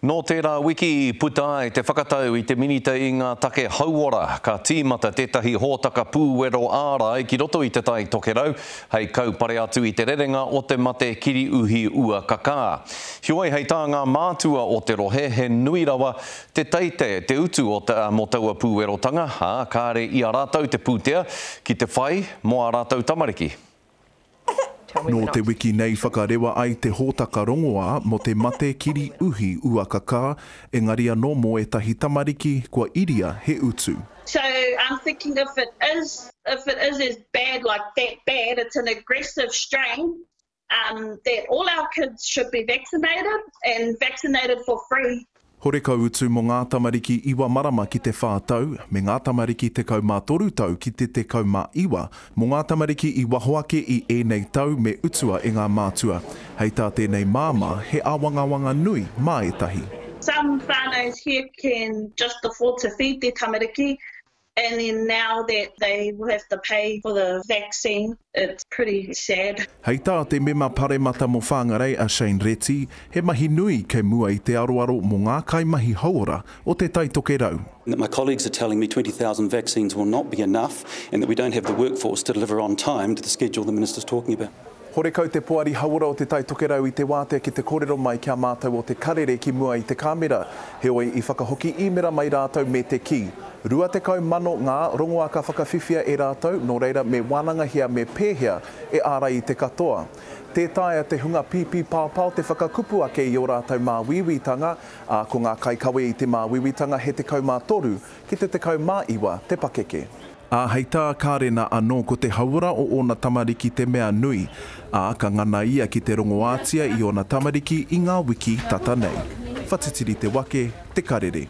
No tērā wiki puta e te whakatau I te minita I ngā take hauora ka tīmata tētahi hōtaka pūwero āra ki roto I te tai tokerau hei kaupare atu I te rerenga o te mate kiri uhi ua kakā. Hioi hei tā ngā mātua o te rohe he nui rawa te teite te utu o te mo taua pūwerotanga kāre I a rātau te pūtea ki te whai mo a rātau tamariki. No te wiki nei whakarewa ai te hōtaka rongoā mo te mate kiri uhi ua kakā, engari anō mo e tahi tamariki kua iria he utu. So I'm thinking if it is as bad, like that bad, it's an aggressive strain, that all our kids should be vaccinated and vaccinated for free. Hore kau utu mo ngā tamariki iwa marama ki te whātau, me ngā tamariki te kaumātoru tau ki te kaumā iwa, mo ngā tamariki I wahoake I ēnei tau me utua e ngā mātua. Hei tā tēnei māma, he awangawanga nui mā etahi. Some whānaus here can just afford to feed their tamariki, and then now that they will have to pay for the vaccine, it's pretty sad. Hei tā te mema paremata mo whāngarei a Shane Reti, he mahi nui kei mua I te aroaro mo ngā kaimahi hauora o te tai tokerau. My colleagues are telling me 20,000 vaccines will not be enough and that we don't have the workforce to deliver on time to the schedule the Minister's talking about. Hore kau te poari hauora o te tai tokerau I te wātea ki te kōrero mai kia mātou o te karere ki mua I te kāmera. Heoi I whakahoki I mera mai rātou me te ki. Rua te kau mano ngā rongoā ka whakawhiwhia e rātou, no reira me wānangahia me pēhea e ārai I te katoa. Tētaia te hunga pipi pāpau te whakakupu ake I o rātou mā wiwitanga, ko ngā kaikawe I te mā wiwitanga he te kaumātoru ki te kaumā iwa te pakeke. Hei tā kārena anō ko te hauora o ona tamariki te mea nui, ka ngana ia ki te rongoātia I ona tamariki I ngā wiki tata nei. Whatitiri te wake, te karere.